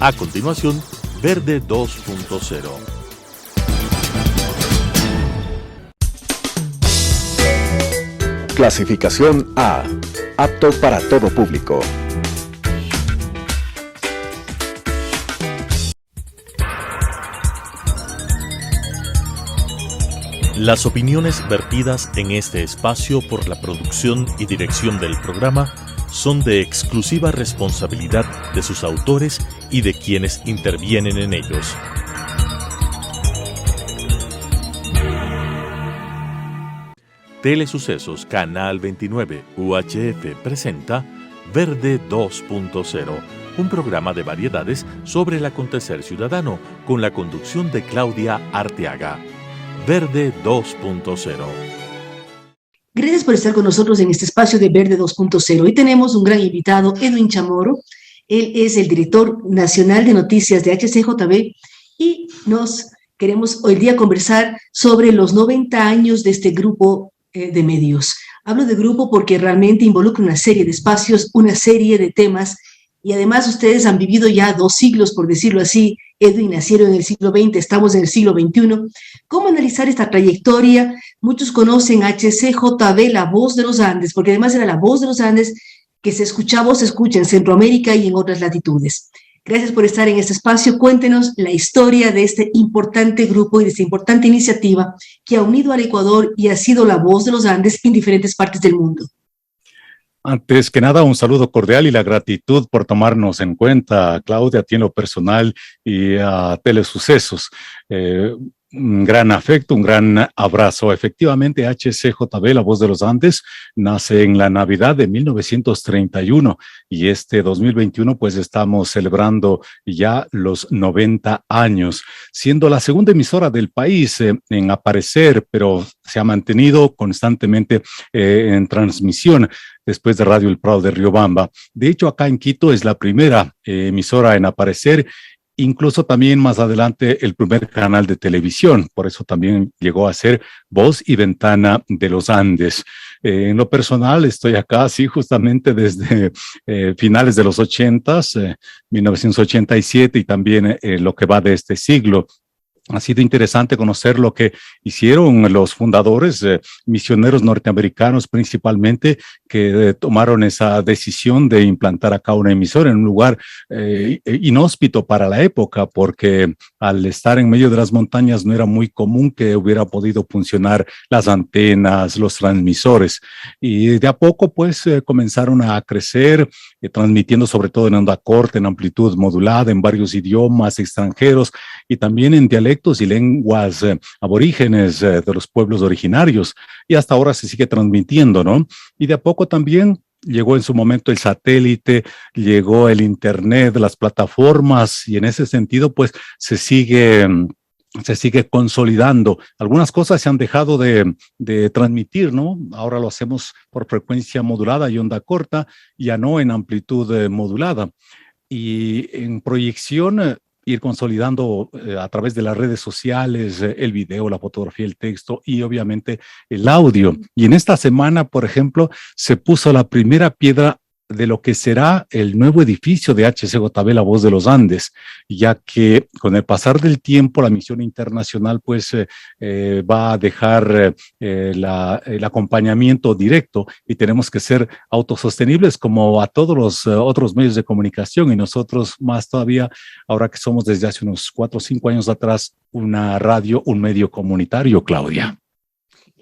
A continuación, Verde 2.0. Clasificación A. Apto para todo público. Las opiniones vertidas en este espacio por la producción y dirección del programa son de exclusiva responsabilidad de sus autores y de quienes intervienen en ellos. Telesucesos Canal 29 UHF presenta Verde 2.0, un programa de variedades sobre el acontecer ciudadano con la conducción de Claudia Arteaga. Verde 2.0. Gracias por estar con nosotros en este espacio de Verde 2.0. Hoy tenemos un gran invitado, Edwin Chamorro. Él es el director nacional de noticias de HCJB y nos queremos hoy día conversar sobre los 90 años de este grupo de medios. Hablo de grupo porque realmente involucra una serie de espacios, una serie de temas, y además ustedes han vivido ya 2 siglos, por decirlo así. Edwin nacieron en el siglo XX, estamos en el siglo XXI. ¿Cómo analizar esta trayectoria? Muchos conocen HCJB, la voz de los Andes, porque además era la voz de los Andes que se escucha en Centroamérica y en otras latitudes. Gracias por estar en este espacio. Cuéntenos la historia de este importante grupo y de esta importante iniciativa que ha unido al Ecuador y ha sido la voz de los Andes en diferentes partes del mundo. Antes que nada, un saludo cordial y la gratitud por tomarnos en cuenta, Claudia, a ti en lo personal y a Telesucesos. Un gran afecto, un gran abrazo. Efectivamente, HCJB, la voz de los Andes, nace en la Navidad de 1931 y este 2021 pues estamos celebrando ya los 90 años, siendo la segunda emisora del país en aparecer, pero se ha mantenido constantemente en transmisión después de Radio El Prado de Riobamba. De hecho, acá en Quito es la primera emisora en aparecer. Incluso también más adelante el primer canal de televisión, por eso también llegó a ser Voz y Ventana de los Andes. En lo personal estoy acá, sí, justamente desde finales de los 80s, 1987 y también lo que va de este siglo. Ha sido interesante conocer lo que hicieron los fundadores, misioneros norteamericanos principalmente, que tomaron esa decisión de implantar acá una emisora en un lugar inhóspito para la época, porque al estar en medio de las montañas no era muy común que hubiera podido funcionar las antenas, los transmisores. Y de a poco pues comenzaron a crecer, transmitiendo sobre todo en onda corta, en amplitud modulada, en varios idiomas extranjeros y también en dialectos y lenguas aborígenes de los pueblos originarios, y hasta ahora se sigue transmitiendo, ¿no? Y de a poco también llegó en su momento el satélite, llegó el internet, las plataformas, y en ese sentido pues se sigue consolidando. Algunas cosas se han dejado de transmitir, ¿no? Ahora lo hacemos por frecuencia modulada y onda corta, ya no en amplitud modulada. Y en proyección, ir consolidando a través de las redes sociales, el video, la fotografía, el texto y obviamente el audio. Y en esta semana, por ejemplo, se puso la primera piedra de lo que será el nuevo edificio de HCJB, la voz de los Andes, ya que con el pasar del tiempo la misión internacional pues va a dejar el acompañamiento directo y tenemos que ser autosostenibles como a todos los otros medios de comunicación, y nosotros más todavía ahora que somos desde hace unos 4 o 5 años atrás una radio, un medio comunitario, Claudia.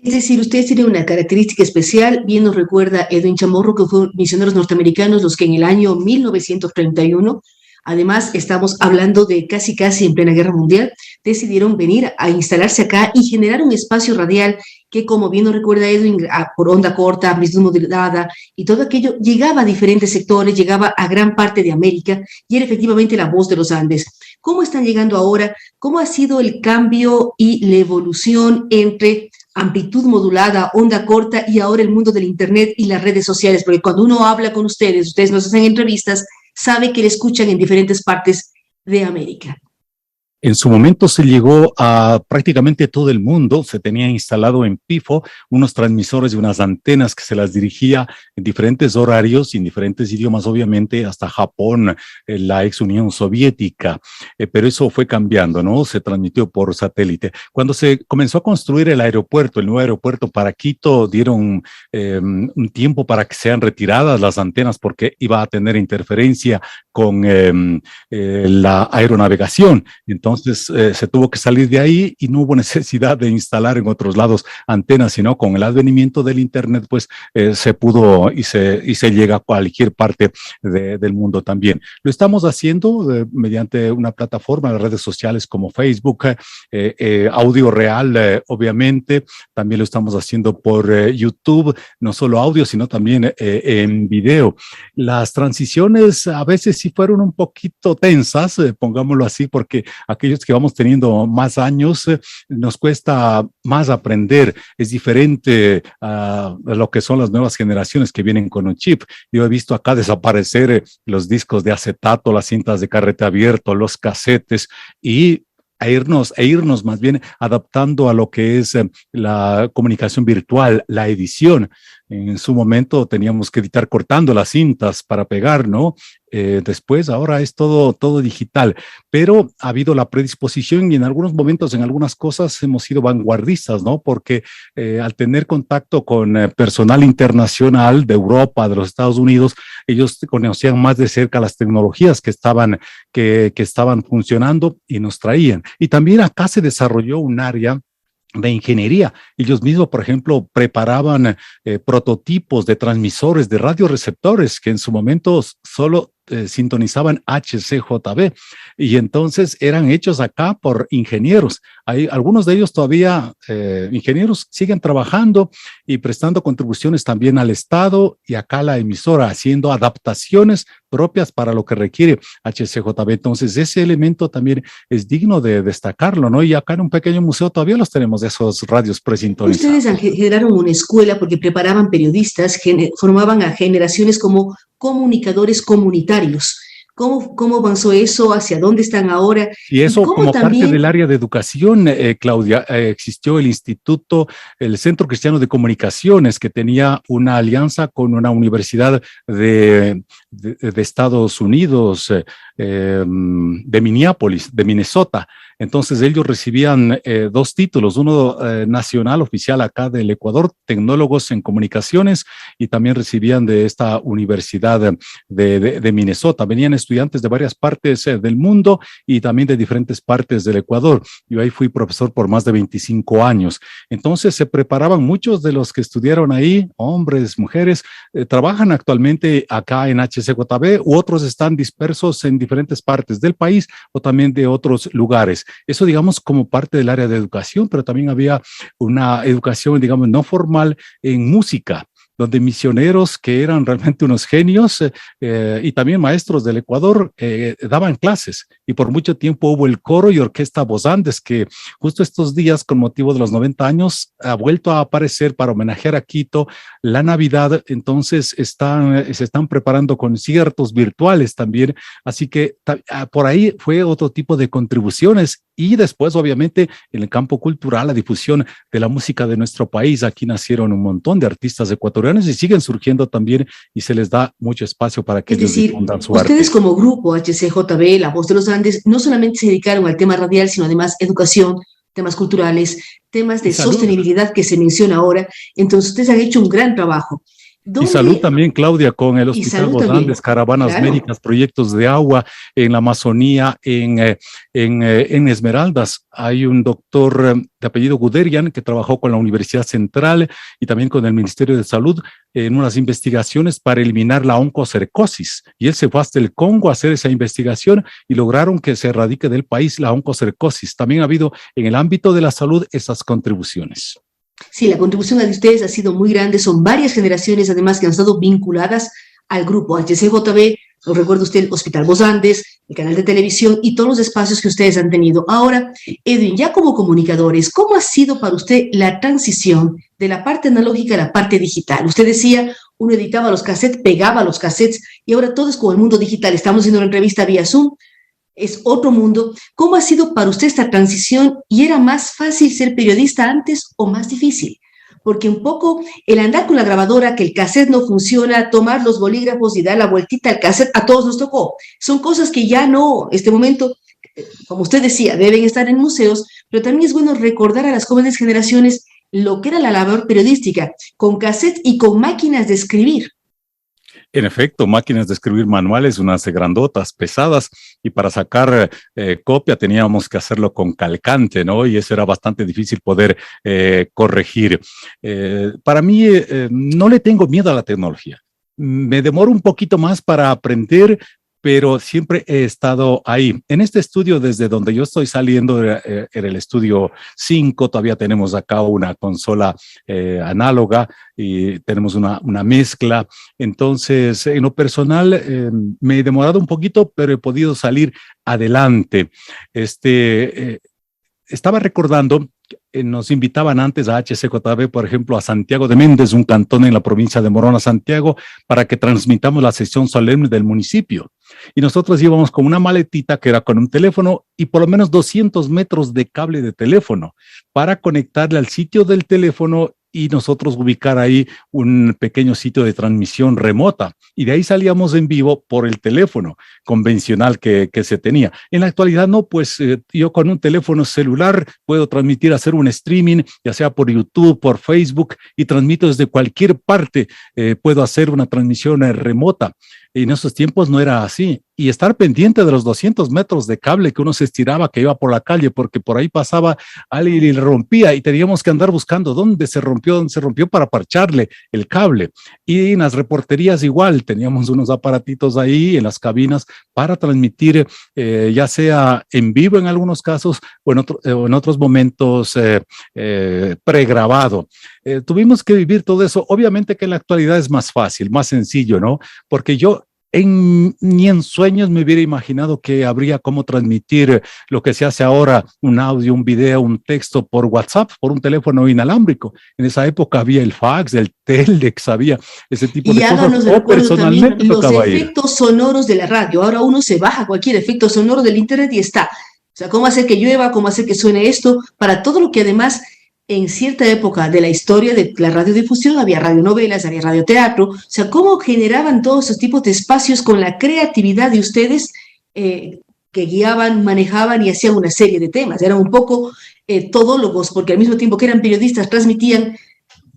Es decir, ustedes tienen una característica especial. Bien nos recuerda Edwin Chamorro que fueron misioneros norteamericanos los que en el año 1931, además estamos hablando de casi en plena guerra mundial, decidieron venir a instalarse acá y generar un espacio radial que, como bien nos recuerda Edwin, por onda corta, amplitud modulada y todo aquello, llegaba a diferentes sectores, llegaba a gran parte de América y era efectivamente la voz de los Andes. ¿Cómo están llegando ahora? ¿Cómo ha sido el cambio y la evolución entre amplitud modulada, onda corta y ahora el mundo del internet y las redes sociales? Porque cuando uno habla con ustedes nos hacen entrevistas, sabe que le escuchan en diferentes partes de América. En su momento se llegó a prácticamente todo el mundo, se tenía instalado en Pifo unos transmisores y unas antenas que se las dirigía en diferentes horarios y en diferentes idiomas, obviamente, hasta Japón, la ex Unión Soviética, pero eso fue cambiando, ¿no? Se transmitió por satélite. Cuando se comenzó a construir el aeropuerto, el nuevo aeropuerto para Quito, dieron un tiempo para que sean retiradas las antenas porque iba a tener interferencia con la aeronavegación. Entonces se tuvo que salir de ahí y no hubo necesidad de instalar en otros lados antenas, sino con el advenimiento del Internet, pues se pudo y se llega a cualquier parte del mundo también. Lo estamos haciendo mediante una plataforma, las redes sociales como Facebook, audio real, obviamente. También lo estamos haciendo por YouTube, no solo audio, sino también en video. Las transiciones a veces sí fueron un poquito tensas, pongámoslo así, porque aquellos que vamos teniendo más años, nos cuesta más aprender. Es diferente a lo que son las nuevas generaciones que vienen con un chip. Yo he visto acá desaparecer los discos de acetato, las cintas de carrete abierto, los casetes y irnos más bien adaptando a lo que es la comunicación virtual, la edición. En su momento teníamos que editar cortando las cintas para pegar, ¿no? Después, ahora es todo digital, pero ha habido la predisposición y en algunos momentos, en algunas cosas, hemos sido vanguardistas, ¿no? Porque al tener contacto con personal internacional de Europa, de los Estados Unidos, ellos conocían más de cerca las tecnologías que estaban funcionando y nos traían. Y también acá se desarrolló un área de ingeniería. Ellos mismos, por ejemplo, preparaban prototipos de transmisores, de radioreceptores que en su momento solo sintonizaban HCJB y entonces eran hechos acá por ingenieros. Hay algunos de ellos todavía, ingenieros, siguen trabajando y prestando contribuciones también al Estado y acá la emisora, haciendo adaptaciones propias para lo que requiere HCJB. Entonces ese elemento también es digno de destacarlo, ¿no? Y acá en un pequeño museo todavía los tenemos, esos radios presintonizados. Ustedes generaron una escuela porque preparaban periodistas, formaban a generaciones como comunicadores comunitarios. ¿Cómo avanzó eso? ¿Hacia dónde están ahora? Y eso como también parte del área de educación, Claudia, existió el instituto, el Centro Cristiano de Comunicaciones, que tenía una alianza con una universidad de Estados Unidos, de Minneapolis, de Minnesota. Entonces ellos recibían dos títulos, uno nacional oficial acá del Ecuador, tecnólogos en comunicaciones, y también recibían de esta universidad de Minnesota. Venían estudiantes de varias partes del mundo y también de diferentes partes del Ecuador. Yo ahí fui profesor por más de 25 años. Entonces se preparaban muchos de los que estudiaron ahí, hombres, mujeres, trabajan actualmente acá en HCJB u otros están dispersos en diferentes partes del país o también de otros lugares. Eso, digamos, como parte del área de educación, pero también había una educación, digamos, no formal en música, donde misioneros que eran realmente unos genios y también maestros del Ecuador daban clases. Y por mucho tiempo hubo el coro y orquesta Voz Andes, que justo estos días, con motivo de los 90 años, ha vuelto a aparecer para homenajear a Quito la Navidad. Entonces se están preparando conciertos virtuales también. Así que por ahí fue otro tipo de contribuciones. Y después, obviamente, en el campo cultural, la difusión de la música de nuestro país. Aquí nacieron un montón de artistas ecuatorianos y siguen surgiendo también y se les da mucho espacio para que ellos difundan su arte. Ustedes como grupo HCJB, La Voz de los Andes, no solamente se dedicaron al tema radial, sino además educación, temas culturales, temas de sostenibilidad que se menciona ahora. Entonces ustedes han hecho un gran trabajo. Y salud también, Claudia, con el Hospital Voz Andes, caravanas médicas, proyectos de agua en la Amazonía, en Esmeraldas. Hay un doctor de apellido Guderian que trabajó con la Universidad Central y también con el Ministerio de Salud en unas investigaciones para eliminar la oncocercosis. Y él se fue hasta el Congo a hacer esa investigación y lograron que se erradique del país la oncocercosis. También ha habido en el ámbito de la salud esas contribuciones. Sí, la contribución de ustedes ha sido muy grande, son varias generaciones además que han estado vinculadas al grupo HCJB, lo recuerda usted, el Hospital Voz Andes, el canal de televisión y todos los espacios que ustedes han tenido. Ahora, Edwin, ya como comunicadores, ¿cómo ha sido para usted la transición de la parte analógica a la parte digital? Usted decía, uno editaba los cassettes, pegaba los cassettes y ahora todo es como el mundo digital. Estamos haciendo una entrevista vía Zoom, es otro mundo. ¿Cómo ha sido para usted esta transición? ¿Y era más fácil ser periodista antes o más difícil? Porque un poco el andar con la grabadora, que el cassette no funciona, tomar los bolígrafos y dar la vueltita al cassette, a todos nos tocó. Son cosas que ya no, este momento, como usted decía, deben estar en museos, pero también es bueno recordar a las jóvenes generaciones lo que era la labor periodística, con cassette y con máquinas de escribir. En efecto, máquinas de escribir manuales, unas grandotas, pesadas, y para sacar copia teníamos que hacerlo con calcante, ¿no? Y eso era bastante difícil poder corregir. Para mí, no le tengo miedo a la tecnología. Me demoro un poquito más para aprender, pero siempre he estado ahí. En este estudio, desde donde yo estoy saliendo, era el estudio 5, todavía tenemos acá una consola análoga y tenemos una mezcla. Entonces, en lo personal, me he demorado un poquito, pero he podido salir adelante. Estaba recordando, nos invitaban antes a HCJB, por ejemplo, a Santiago de Méndez, un cantón en la provincia de Morona, Santiago, para que transmitamos la sesión solemne del municipio. Y nosotros íbamos con una maletita que era con un teléfono y por lo menos 200 metros de cable de teléfono para conectarle al sitio del teléfono y nosotros ubicar ahí un pequeño sitio de transmisión remota. Y de ahí salíamos en vivo por el teléfono convencional que se tenía. En la actualidad no, pues yo con un teléfono celular puedo transmitir, hacer un streaming, ya sea por YouTube, por Facebook, y transmito desde cualquier parte. Puedo hacer una transmisión remota. Y en esos tiempos no era así. Y estar pendiente de los 200 metros de cable que uno se estiraba, que iba por la calle, porque por ahí pasaba alguien y le rompía y teníamos que andar buscando dónde se rompió para parcharle el cable. Y en las reporterías igual, teníamos unos aparatitos ahí en las cabinas para transmitir, ya sea en vivo en algunos casos o en otros momentos pregrabado. Tuvimos que vivir todo eso. Obviamente que en la actualidad es más fácil, más sencillo, ¿no? Porque yo ni en sueños me hubiera imaginado que habría cómo transmitir lo que se hace ahora, un audio, un video, un texto por WhatsApp, por un teléfono inalámbrico. En esa época había el fax, el telex, había ese tipo de cosas. Y personalmente también los efectos sonoros de la radio. Ahora uno se baja cualquier efecto sonoro del internet y está. O sea, cómo hacer que llueva, cómo hacer que suene esto, para todo lo que además en cierta época de la historia de la radiodifusión había radionovelas, había radioteatro. O sea, cómo generaban todos esos tipos de espacios con la creatividad de ustedes que guiaban, manejaban y hacían una serie de temas. Eran un poco todólogos, porque al mismo tiempo que eran periodistas, transmitían,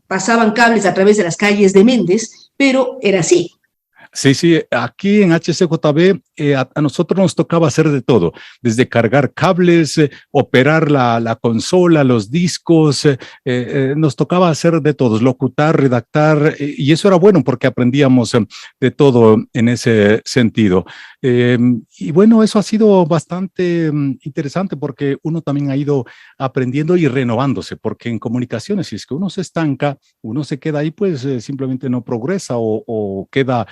pasaban cables a través de las calles de Méndez, pero era así. Sí, aquí en HCJB a nosotros nos tocaba hacer de todo, desde cargar cables, operar la consola, los discos, nos tocaba hacer de todo, locutar, redactar, y eso era bueno porque aprendíamos de todo en ese sentido. Y bueno, eso ha sido bastante interesante porque uno también ha ido aprendiendo y renovándose, porque en comunicaciones, si es que uno se estanca, uno se queda ahí, pues simplemente no progresa o queda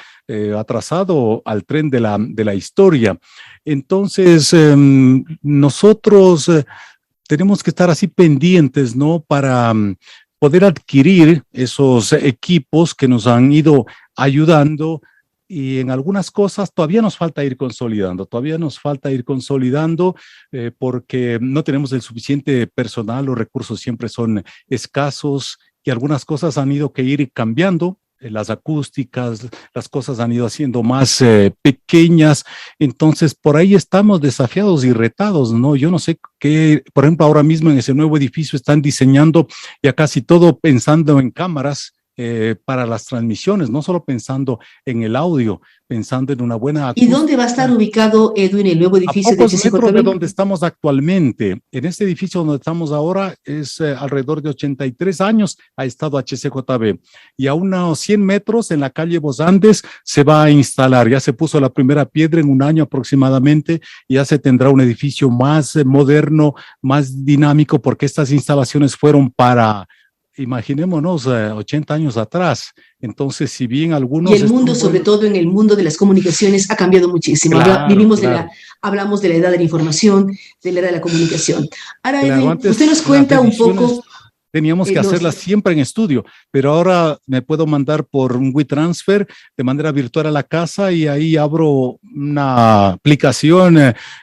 atrasado al tren de la historia. Entonces, nosotros tenemos que estar así pendientes, ¿no? Para poder adquirir esos equipos que nos han ido ayudando. Y en algunas cosas todavía nos falta ir consolidando, porque no tenemos el suficiente personal, los recursos siempre son escasos y algunas cosas han ido que ir cambiando. Las acústicas, las cosas han ido haciendo más pequeñas, entonces por ahí estamos desafiados y retados, ¿no? Yo no sé qué, por ejemplo, ahora mismo en ese nuevo edificio están diseñando ya casi todo pensando en cámaras para las transmisiones, no solo pensando en el audio, pensando en una buena acústica. ¿Y dónde va a estar ubicado, Edwin, el nuevo edificio de HCJB? A pocos metros de donde estamos actualmente. En este edificio donde estamos ahora es alrededor de 83 años ha estado HCJB y a unos 100 metros en la calle Los Andes se va a instalar. Ya se puso la primera piedra en un año aproximadamente y ya se tendrá un edificio más moderno, más dinámico, porque estas instalaciones fueron para, imaginémonos, 80 años atrás. Entonces, si bien algunos... Y el mundo, sobre todo en el mundo de las comunicaciones, ha cambiado muchísimo. Claro, hablamos de la edad de la información, de la edad de la comunicación. Ahora, claro, Edwin, usted nos cuenta un poco... Teníamos que hacerlas siempre en estudio, pero ahora me puedo mandar por un WeTransfer de manera virtual a la casa y ahí abro una aplicación,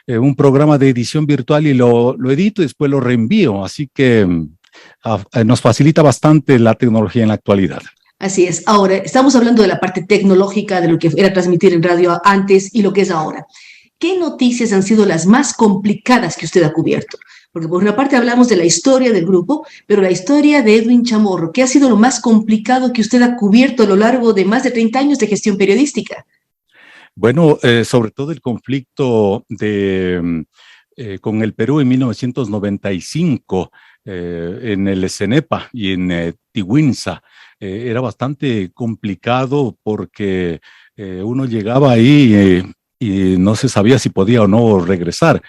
un programa de edición virtual y lo edito y después lo reenvío. Así que nos facilita bastante la tecnología en la actualidad. Así es. Ahora, estamos hablando de la parte tecnológica, de lo que era transmitir en radio antes y lo que es ahora. ¿Qué noticias han sido las más complicadas que usted ha cubierto? Porque por una parte hablamos de la historia del grupo, pero la historia de Edwin Chamorro, ¿qué ha sido lo más complicado que usted ha cubierto a lo largo de más de 30 años de gestión periodística? Bueno, sobre todo el conflicto con el Perú en 1995, en el Cenepa y en Tiguinza. Era bastante complicado porque uno llegaba ahí y no se sabía si podía o no regresar,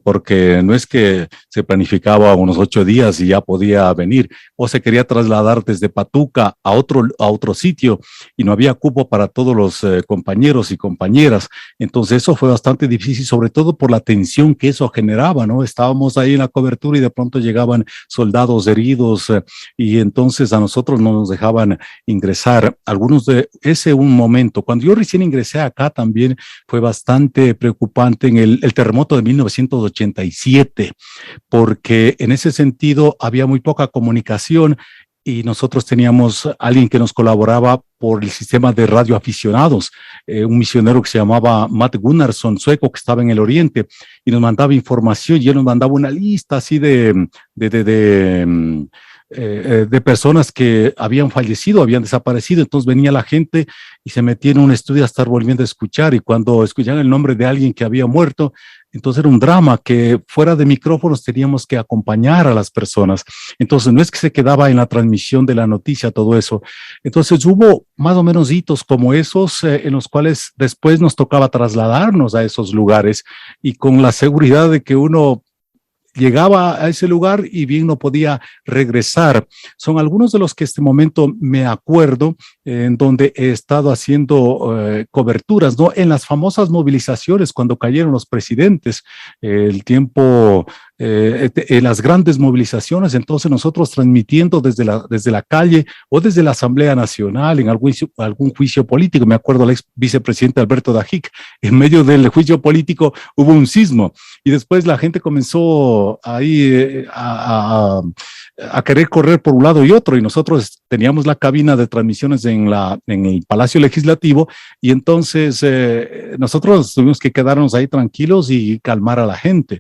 porque no es que se planificaba unos 8 días y ya podía venir, o se quería trasladar desde Patuca a otro sitio y no había cupo para todos los compañeros y compañeras. Entonces eso fue bastante difícil, sobre todo por la tensión que eso generaba, ¿no? Estábamos ahí en la cobertura y de pronto llegaban soldados heridos y entonces a nosotros no nos dejaban ingresar. Algunos de ese un momento, cuando yo recién ingresé acá también fue bastante preocupante en el terremoto de 1987, porque en ese sentido había muy poca comunicación y nosotros teníamos a alguien que nos colaboraba por el sistema de radioaficionados, un misionero que se llamaba Matt Gunnarsson, sueco, que estaba en el Oriente, y nos mandaba información y él nos mandaba una lista así de personas que habían fallecido, habían desaparecido. Entonces venía la gente y se metía en un estudio a estar volviendo a escuchar, y cuando escuchaban el nombre de alguien que había muerto, entonces era un drama que fuera de micrófonos teníamos que acompañar a las personas. Entonces no es que se quedaba en la transmisión de la noticia todo eso. Entonces hubo más o menos hitos como esos en los cuales después nos tocaba trasladarnos a esos lugares y con la seguridad de que uno llegaba a ese lugar y bien no podía regresar. Son algunos de los que este momento me acuerdo en donde he estado haciendo coberturas, ¿no? En las famosas movilizaciones cuando cayeron los presidentes, el tiempo en las grandes movilizaciones, entonces nosotros transmitiendo desde la calle o desde la Asamblea Nacional en algún juicio político. Me acuerdo al ex vicepresidente Alberto Dajic, en medio del juicio político hubo un sismo y después la gente comenzó ahí a querer correr por un lado y otro, y nosotros teníamos la cabina de transmisiones en el Palacio Legislativo, y entonces nosotros tuvimos que quedarnos ahí tranquilos y calmar a la gente.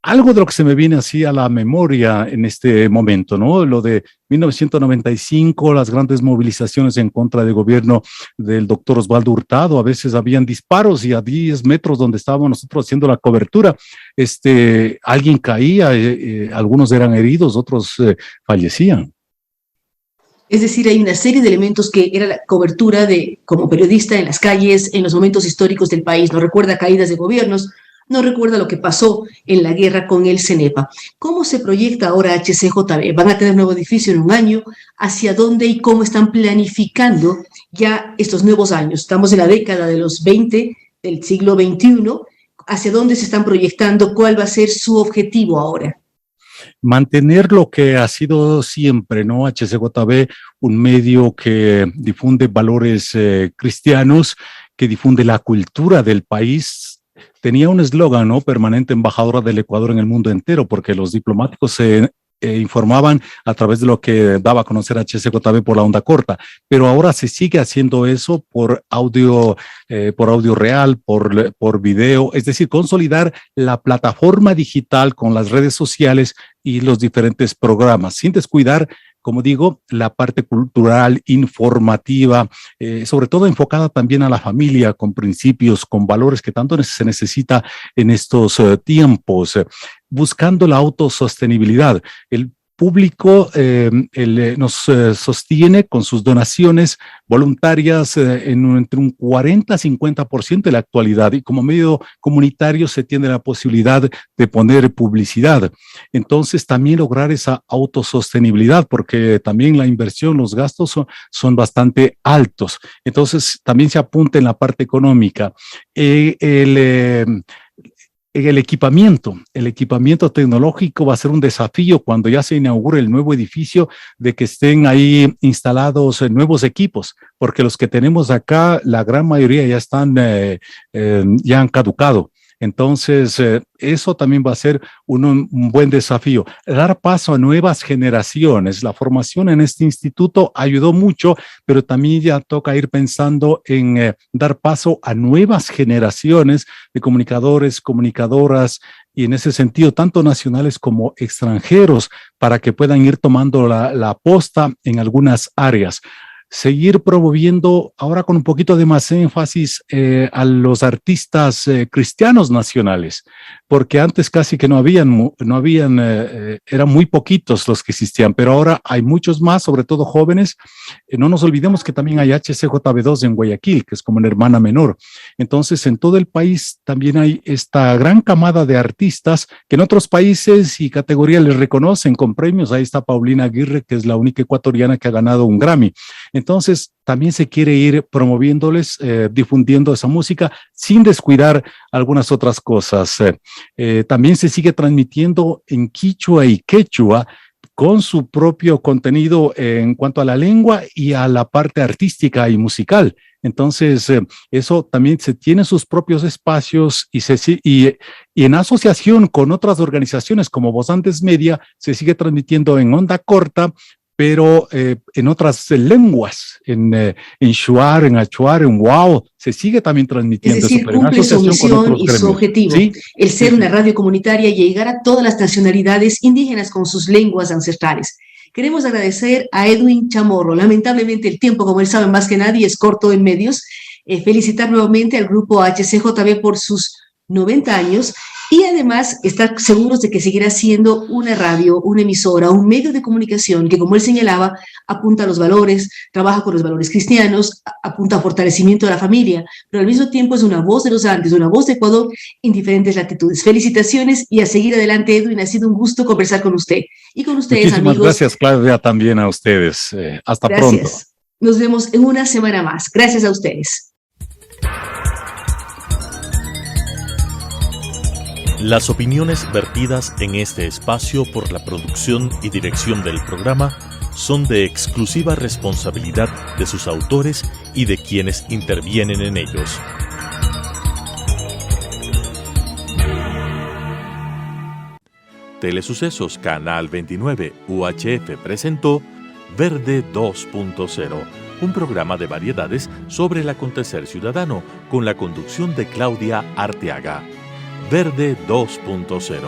Algo de lo que se me viene así a la memoria en este momento, ¿no? Lo de 1995, las grandes movilizaciones en contra del gobierno del doctor Osvaldo Hurtado. A veces habían disparos y a 10 metros donde estábamos nosotros haciendo la cobertura, alguien caía, algunos eran heridos, otros fallecían. Es decir, hay una serie de elementos que era la cobertura como periodista en las calles, en los momentos históricos del país. No recuerda caídas de gobiernos, no recuerda lo que pasó en la guerra con el Cenepa. ¿Cómo se proyecta ahora HCJB? ¿Van a tener un nuevo edificio en un año? ¿Hacia dónde y cómo están planificando ya estos nuevos años? Estamos en la década de los 20 del siglo XXI. ¿Hacia dónde se están proyectando? ¿Cuál va a ser su objetivo ahora? Mantener lo que ha sido siempre, ¿no? HCJB, un medio que difunde valores cristianos, que difunde la cultura del país. Tenía un eslogan, ¿no? Permanente embajadora del Ecuador en el mundo entero, porque los diplomáticos se informaban a través de lo que daba a conocer HCJB por la onda corta, pero ahora se sigue haciendo eso por audio real, por video, es decir, consolidar la plataforma digital con las redes sociales y los diferentes programas, sin descuidar, como digo, la parte cultural, informativa, sobre todo enfocada también a la familia, con principios, con valores que tanto se necesita en estos tiempos, buscando la autosostenibilidad. El público nos sostiene con sus donaciones voluntarias entre un 40 a 50% de la actualidad, y como medio comunitario se tiene la posibilidad de poner publicidad. Entonces también lograr esa autosostenibilidad, porque también la inversión, los gastos son bastante altos. Entonces también se apunta en la parte económica. el equipamiento tecnológico va a ser un desafío cuando ya se inaugure el nuevo edificio, de que estén ahí instalados nuevos equipos, porque los que tenemos acá, la gran mayoría ya están, ya han caducado. Entonces, eso también va a ser un buen desafío. Dar paso a nuevas generaciones. La formación en este instituto ayudó mucho, pero también ya toca ir pensando en dar paso a nuevas generaciones de comunicadores, comunicadoras, y en ese sentido, tanto nacionales como extranjeros, para que puedan ir tomando la posta en algunas áreas. Seguir promoviendo ahora con un poquito de más énfasis a los artistas cristianos nacionales, porque antes casi que no habían, eran muy poquitos los que existían, pero ahora hay muchos más, sobre todo jóvenes. No nos olvidemos que también hay HCJB2 en Guayaquil, que es como una hermana menor. Entonces, en todo el país también hay esta gran camada de artistas que en otros países y categorías les reconocen con premios. Ahí está Paulina Aguirre, que es la única ecuatoriana que ha ganado un Grammy. Entonces, también se quiere ir promoviéndoles, difundiendo esa música sin descuidar algunas otras cosas. También se sigue transmitiendo en quichua y quechua con su propio contenido en cuanto a la lengua y a la parte artística y musical. Entonces, eso también se tiene sus propios espacios y en asociación con otras organizaciones como Voz Andes Media, se sigue transmitiendo en onda corta, pero en otras lenguas, en Shuar, en Achuar, en Wow, se sigue también transmitiendo. Es decir, cumple su misión y su objetivo, ¿sí? El ser una radio comunitaria y llegar a todas las nacionalidades indígenas con sus lenguas ancestrales. Queremos agradecer a Edwin Chamorro. Lamentablemente el tiempo, como él sabe más que nadie, es corto en medios. Felicitar nuevamente al grupo HCJB por sus 90 años y además estar seguros de que seguirá siendo una radio, una emisora, un medio de comunicación que, como él señalaba, apunta a los valores, trabaja con los valores cristianos, apunta a fortalecimiento de la familia, pero al mismo tiempo es una voz de los Andes, una voz de Ecuador en diferentes latitudes. Felicitaciones y a seguir adelante, Edwin. Ha sido un gusto conversar con usted y con ustedes, muchísimas amigos. Gracias, Claudia, también a ustedes. Hasta pronto. Nos vemos en una semana más. Gracias a ustedes. Las opiniones vertidas en este espacio por la producción y dirección del programa son de exclusiva responsabilidad de sus autores y de quienes intervienen en ellos. Telesucesos Canal 29 UHF presentó Verde 2.0, un programa de variedades sobre el acontecer ciudadano con la conducción de Claudia Arteaga. Verde 2.0.